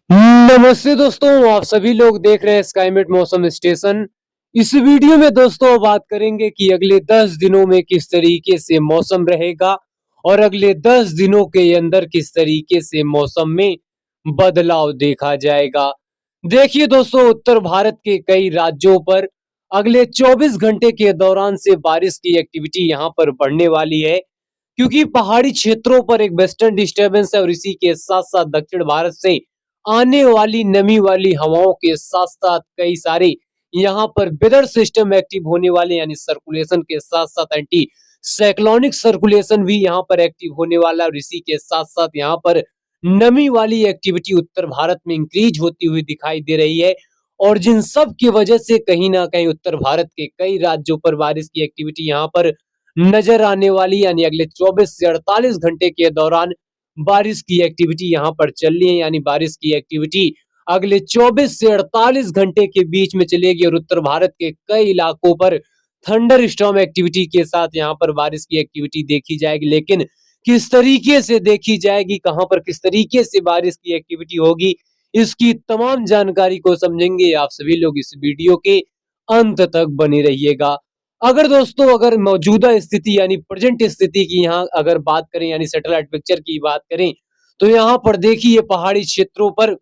नमस्ते दोस्तों, आप सभी लोग देख रहे हैं स्काईमेट मौसम स्टेशन। इस वीडियो में दोस्तों बात करेंगे कि अगले 10 दिनों में किस तरीके से मौसम रहेगा और अगले 10 दिनों के अंदर किस तरीके से मौसम में बदलाव देखा जाएगा। देखिए दोस्तों, उत्तर भारत के कई राज्यों पर अगले 24 घंटे के दौरान से बारिश की एक्टिविटी यहाँ पर बढ़ने वाली है, क्योंकि पहाड़ी क्षेत्रों पर एक वेस्टर्न डिस्टर्बेंस है और इसी के साथ साथ दक्षिण भारत से आने वाली नमी वाली हवाओं के साथ साथ कई सारे यहाँ पर वेदर सिस्टम एक्टिव होने वाले, यानी सर्कुलेशन के साथ साथ एंटी साइक्लोनिक सर्कुलेशन भी यहाँ पर एक्टिव होने वाला है और इसी के साथ साथ यहाँ पर नमी वाली एक्टिविटी उत्तर भारत में इंक्रीज होती हुई दिखाई दे रही है। और जिन सब की वजह से कहीं ना कहीं उत्तर भारत के कई राज्यों पर बारिश की एक्टिविटी यहाँ पर नजर आने वाली, यानी अगले 24 से 48 घंटे के दौरान बारिश की एक्टिविटी यहाँ पर चल रही है। यानी बारिश की एक्टिविटी अगले 24 से 48 घंटे के बीच में चलेगी और उत्तर भारत के कई इलाकों पर थंडर स्टॉर्म एक्टिविटी के साथ यहाँ पर बारिश की एक्टिविटी देखी जाएगी। लेकिन किस तरीके से देखी जाएगी, कहां पर किस तरीके से बारिश की एक्टिविटी होगी, इसकी तमाम जानकारी को समझेंगे। आप सभी लोग इस वीडियो के अंत तक बने रहिएगा। अगर दोस्तों अगर मौजूदा स्थिति यानी प्रेजेंट स्थिति की यहाँ अगर बात करें, यानी सैटेलाइट पिक्चर की बात करें, तो यहाँ पर देखिए पहाड़ी क्षेत्रों पर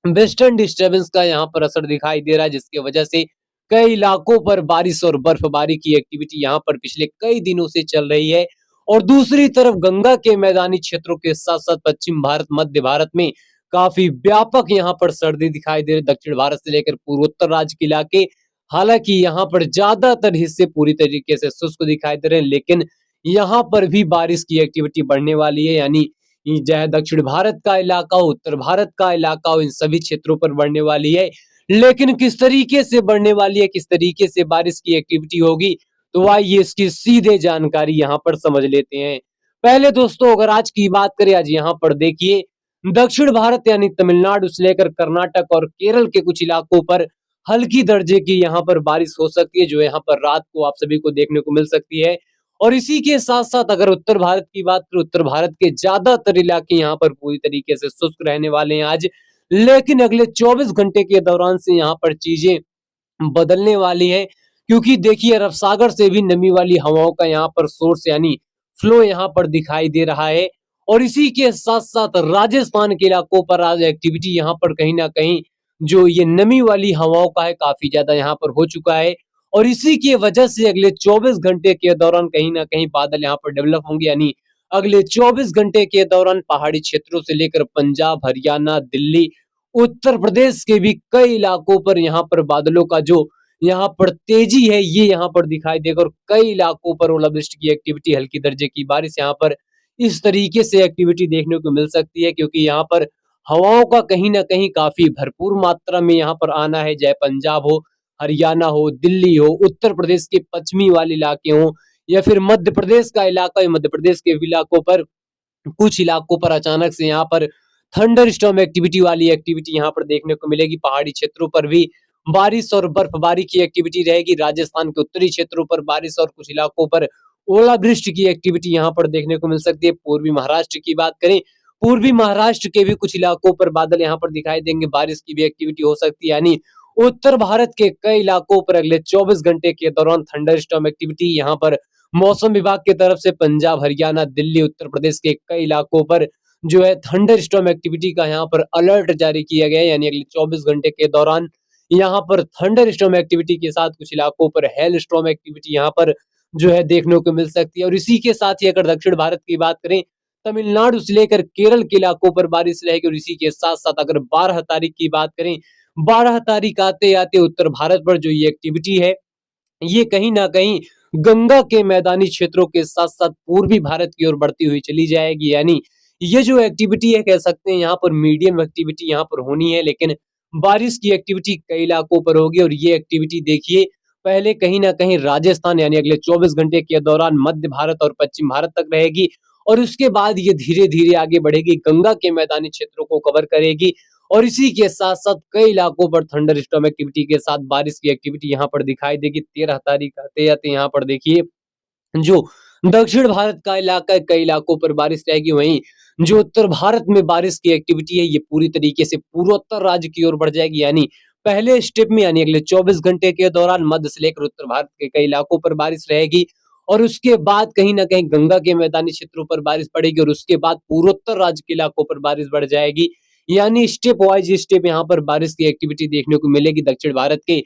वेस्टर्न डिस्टर्बेंस का यहाँ पर असर दिखाई दे रहा है, जिसकी वजह से कई इलाकों पर बारिश और बर्फबारी की एक्टिविटी यहाँ पर पिछले कई दिनों से चल रही है। और दूसरी तरफ गंगा के मैदानी क्षेत्रों के साथ साथ पश्चिम भारत, मध्य भारत में काफी व्यापक यहाँ पर सर्दी दिखाई दे रही है। दक्षिण भारत से लेकर पूर्वोत्तर राज्य के इलाके, हालांकि यहाँ पर ज्यादातर हिस्से पूरी तरीके से शुष्क दिखाई दे रहे हैं, लेकिन यहाँ पर भी बारिश की एक्टिविटी बढ़ने वाली है। यानी चाहे दक्षिण भारत का इलाका हो, उत्तर भारत का इलाका हो, इन सभी क्षेत्रों पर बढ़ने वाली है। लेकिन किस तरीके से बढ़ने वाली है, किस तरीके से बारिश की एक्टिविटी होगी, तो आइए इसकी सीधे जानकारी यहाँ पर समझ लेते हैं। पहले दोस्तों अगर आज की बात करें, आज यहाँ पर देखिए दक्षिण भारत यानी तमिलनाडु से लेकर कर्नाटक और केरल के कुछ इलाकों पर हल्की दर्जे की यहाँ पर बारिश हो सकती है, जो यहाँ पर रात को आप सभी को देखने को मिल सकती है। और इसी के साथ साथ अगर उत्तर भारत की बात करें, उत्तर भारत के ज्यादातर इलाके यहाँ पर पूरी तरीके से शुष्क रहने वाले हैं आज। लेकिन अगले 24 घंटे के दौरान से यहाँ पर चीजें बदलने वाली है, क्योंकि देखिए अरब सागर से भी नमी वाली हवाओं का यहाँ पर सोर्स यानी फ्लो यहाँ पर दिखाई दे रहा है। और इसी के साथ साथ राजस्थान के इलाकों पर आज एक्टिविटी यहाँ पर कहीं ना कहीं जो ये नमी वाली हवाओं का है काफी ज्यादा यहाँ पर हो चुका है। और इसी की वजह से अगले 24 घंटे के दौरान कहीं ना कहीं बादल यहाँ पर डेवलप होंगे, यानी अगले 24 घंटे के दौरान पहाड़ी क्षेत्रों से लेकर पंजाब, हरियाणा, दिल्ली, उत्तर प्रदेश के भी कई इलाकों पर यहाँ पर बादलों का जो यहाँ पर तेजी है ये यहाँ पर दिखाई देगा। और कई इलाकों पर ओलावृष्टि की एक्टिविटी, हल्की दर्जे की बारिश यहाँ पर इस तरीके से एक्टिविटी देखने को मिल सकती है, क्योंकि यहाँ पर हवाओं का कहीं ना कहीं काफी भरपूर मात्रा में यहाँ पर आना है। चाहे पंजाब हो, हरियाणा हो, दिल्ली हो, उत्तर प्रदेश के पश्चिमी वाले इलाके हो, या फिर मध्य प्रदेश का इलाका है, मध्य प्रदेश के इलाकों पर कुछ इलाकों पर अचानक से यहाँ पर थंडर स्टॉर्म एक्टिविटी वाली एक्टिविटी यहाँ पर देखने को मिलेगी। पहाड़ी क्षेत्रों पर भी बारिश और बर्फबारी की एक्टिविटी रहेगी। राजस्थान के उत्तरी क्षेत्रों पर बारिश और कुछ इलाकों पर ओलावृष्टि की एक्टिविटी यहाँ पर देखने को मिल सकती है। पूर्वी महाराष्ट्र की बात करें, पूर्वी महाराष्ट्र के भी कुछ इलाकों पर बादल यहाँ पर दिखाई देंगे, बारिश की भी एक्टिविटी हो सकती है। यानी उत्तर भारत के कई इलाकों पर अगले 24 घंटे के दौरान थंडर स्टॉर्म एक्टिविटी यहाँ पर मौसम विभाग की तरफ से पंजाब, हरियाणा, दिल्ली, उत्तर प्रदेश के कई इलाकों पर जो है थंडर स्टॉर्म एक्टिविटी का यहाँ पर अलर्ट जारी किया गया है। यानी अगले 24 घंटे के दौरान यहाँ पर थंडर स्टॉर्म एक्टिविटी के साथ कुछ इलाकों पर हेल स्टॉर्म एक्टिविटी यहाँ पर जो है देखने को मिल सकती है। और इसी के साथ ही अगर दक्षिण भारत की बात करें, तमिलनाडु से लेकर केरल के इलाकों पर बारिश रहेगी। और इसी के साथ साथ अगर 12 तारीख की बात करें, 12 तारीख आते आते उत्तर भारत पर जो ये एक्टिविटी है ये कहीं ना कहीं गंगा के मैदानी क्षेत्रों के साथ साथ पूर्वी भारत की ओर बढ़ती हुई चली जाएगी। यानी ये जो एक्टिविटी है कह सकते हैं यहाँ पर मीडियम एक्टिविटी यहाँ पर होनी है, लेकिन बारिश की एक्टिविटी कई इलाकों पर होगी। और ये एक्टिविटी देखिए पहले कहीं ना कहीं राजस्थान यानी अगले 24 घंटे के दौरान मध्य भारत और पश्चिम भारत तक रहेगी, और उसके बाद ये धीरे धीरे आगे बढ़ेगी, गंगा के मैदानी क्षेत्रों को कवर करेगी। और इसी के साथ साथ कई इलाकों पर थंडर स्टॉर्म एक्टिविटी के साथ बारिश की एक्टिविटी यहाँ पर दिखाई देगी। 13 तारीख आते आते यहाँ पर देखिए जो दक्षिण भारत का इलाका कई इलाकों पर बारिश रहेगी, वहीं जो उत्तर भारत में बारिश की एक्टिविटी है ये पूरी तरीके से पूर्वोत्तर राज्य की ओर बढ़ जाएगी। यानी पहले स्टेप में यानी अगले 24 घंटे के दौरान मध्य से लेकर उत्तर भारत के कई इलाकों पर बारिश रहेगी और उसके बाद कहीं ना कहीं गंगा के मैदानी क्षेत्रों पर बारिश पड़ेगी और उसके बाद पूर्वोत्तर राज्य के इलाकों पर बारिश बढ़ जाएगी। यानी स्टेप वाइज स्टेप यहाँ पर बारिश की एक्टिविटी देखने को मिलेगी। दक्षिण भारत के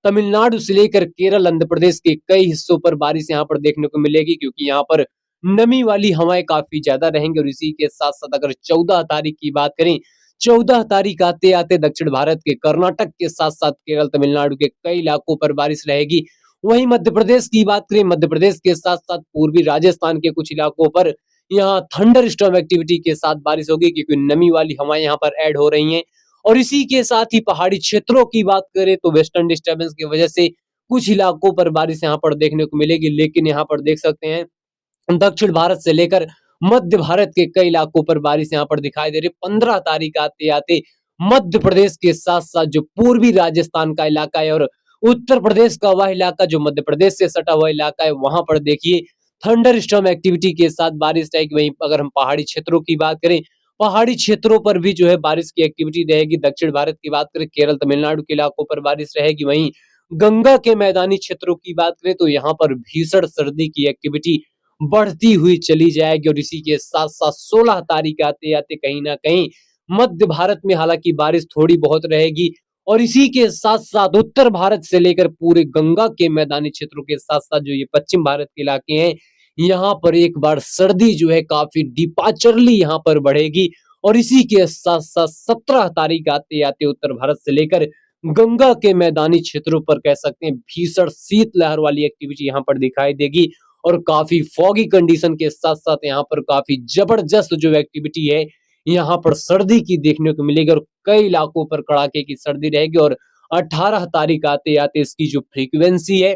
तमिलनाडु से लेकर केरल, आंध्र प्रदेश के कई हिस्सों पर बारिश यहाँ पर देखने को मिलेगी, क्योंकि यहाँ पर नमी वाली हवाएं काफी ज्यादा रहेंगी। और इसी के साथ साथ अगर 14 तारीख की बात करें, 14 तारीख आते आते दक्षिण भारत के कर्नाटक के साथ साथ केरल, तमिलनाडु के कई इलाकों पर बारिश रहेगी। वहीं मध्य प्रदेश की बात करें, मध्य प्रदेश के साथ साथ पूर्वी राजस्थान के कुछ इलाकों पर यहाँ थंडर स्टॉर्म एक्टिविटी के साथ बारिश होगी, क्योंकि नमी वाली हवाएं यहाँ पर ऐड हो रही हैं। और इसी के साथ ही पहाड़ी क्षेत्रों की बात करें तो वेस्टर्न डिस्टर्बेंस की वजह से कुछ इलाकों पर बारिश यहाँ पर देखने को मिलेगी, लेकिन यहाँ पर देख सकते हैं दक्षिण भारत से लेकर मध्य भारत के कई इलाकों पर बारिश यहाँ पर दिखाई दे रही है। 15 तारीख आते आते मध्य प्रदेश के साथ साथ जो पूर्वी राजस्थान का इलाका है और उत्तर प्रदेश का वह इलाका जो मध्य प्रदेश से सटा हुआ इलाका है, वहां पर देखिए थंडर स्टॉर्म एक्टिविटी के साथ बारिश रहेगी। वहीं अगर हम पहाड़ी क्षेत्रों की बात करें, पहाड़ी क्षेत्रों पर भी जो है बारिश की एक्टिविटी रहेगी। दक्षिण भारत की बात करें, केरल, तमिलनाडु के इलाकों पर बारिश रहेगी। वहीं गंगा के मैदानी क्षेत्रों की बात करें तो यहाँ पर भीषण सर्दी की एक्टिविटी बढ़ती हुई चली जाएगी। और इसी के साथ साथ 16 तारीख आते आते कहीं ना कहीं मध्य भारत में हालांकि बारिश थोड़ी बहुत रहेगी। और इसी के साथ साथ उत्तर भारत से लेकर पूरे गंगा के मैदानी क्षेत्रों के साथ साथ जो ये पश्चिम भारत के इलाके हैं, यहाँ पर एक बार सर्दी जो है काफी डिपाचरली यहाँ पर बढ़ेगी। और इसी के साथ साथ 17 तारीख आते आते उत्तर भारत से लेकर गंगा के मैदानी क्षेत्रों पर कह सकते हैं भीषण शीतलहर वाली एक्टिविटी यहाँ पर दिखाई देगी। और काफी फॉगी कंडीशन के साथ साथ यहाँ पर काफी जबरदस्त जो एक्टिविटी है यहाँ पर सर्दी की देखने को मिलेगी। और कई इलाकों पर कड़ाके की सर्दी रहेगी। और 18 तारीख आते आते इसकी जो फ्रीक्वेंसी है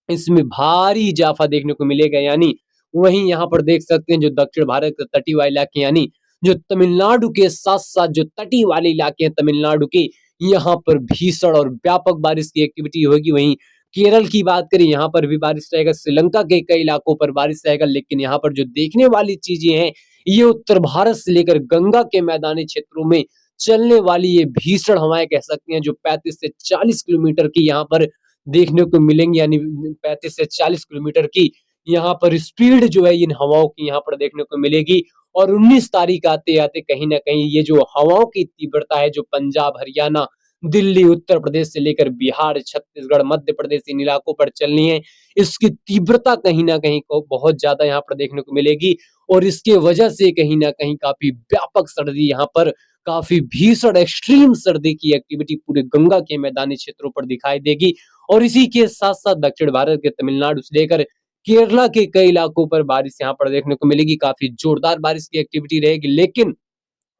इसमें भारी इजाफा देखने को मिलेगा। यानी वहीं यहाँ पर देख सकते हैं जो दक्षिण भारत के तटीय वाले इलाके यानी जो तमिलनाडु के साथ साथ जो तटीय वाले इलाके हैं तमिलनाडु के, यहाँ पर भीषण और व्यापक बारिश की एक्टिविटी होगी। वहीं केरल की बात करें, यहाँ पर भी बारिश रहेगा। श्रीलंका के कई इलाकों पर बारिश रहेगा। लेकिन यहाँ पर जो देखने वाली चीजें हैं ये उत्तर भारत से लेकर गंगा के मैदानी क्षेत्रों में चलने वाली ये भीषण हवाएं कह सकते हैं जो 35 से 40 किलोमीटर की यहाँ पर देखने को मिलेंगी। यानी 35 से 40 किलोमीटर की यहाँ पर स्पीड जो है इन हवाओं की यहाँ पर देखने को मिलेगी। और 19 तारीख आते आते कहीं ना कहीं ये जो हवाओं की तीव्रता है जो पंजाब, हरियाणा, दिल्ली, उत्तर प्रदेश से लेकर बिहार, छत्तीसगढ़, मध्य प्रदेश इन इलाकों पर चलनी है, इसकी तीव्रता कहीं ना कहीं को बहुत ज्यादा यहाँ पर देखने को मिलेगी। और इसके वजह से कहीं ना कहीं काफी व्यापक सर्दी यहाँ पर काफी भीषण एक्सट्रीम सर्दी की एक्टिविटी पूरे गंगा के मैदानी क्षेत्रों पर दिखाई देगी। और इसी के साथ साथ दक्षिण भारत के तमिलनाडु से लेकर केरला के कई इलाकों पर बारिश यहाँ पर देखने को मिलेगी। काफी जोरदार बारिश की एक्टिविटी रहेगी। लेकिन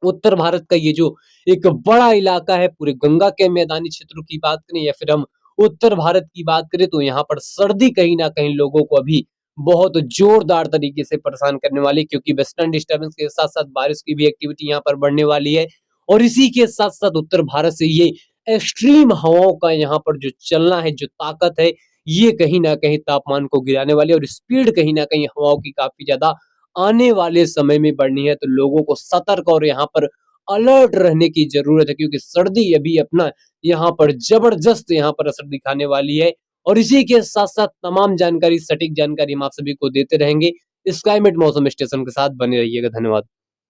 उत्तर भारत का ये जो एक बड़ा इलाका है पूरे गंगा के मैदानी क्षेत्रों की बात करें या फिर हम उत्तर भारत की बात करें तो यहाँ पर सर्दी कहीं ना कहीं लोगों को अभी बहुत जोरदार तरीके से परेशान करने वाली है, क्योंकि वेस्टर्न डिस्टर्बेंस के साथ साथ बारिश की भी एक्टिविटी यहाँ पर बढ़ने वाली है। और इसी के साथ साथ उत्तर भारत से ये एक्सट्रीम हवाओं का यहाँ पर जो चलना है, जो ताकत है, ये कहीं ना कहीं तापमान को गिराने वाली है। और स्पीड कहीं ना कहीं हवाओं की काफी ज्यादा आने वाले समय में बढ़नी है। तो लोगों को सतर्क और यहाँ पर अलर्ट रहने की जरूरत है, क्योंकि सर्दी अभी अपना यहाँ पर जबरदस्त यहाँ पर असर दिखाने वाली है। और इसी के साथ साथ तमाम जानकारी, सटीक जानकारी हम आप सभी को देते रहेंगे। स्काईमेट मौसम स्टेशन के साथ बने रहिएगा। धन्यवाद।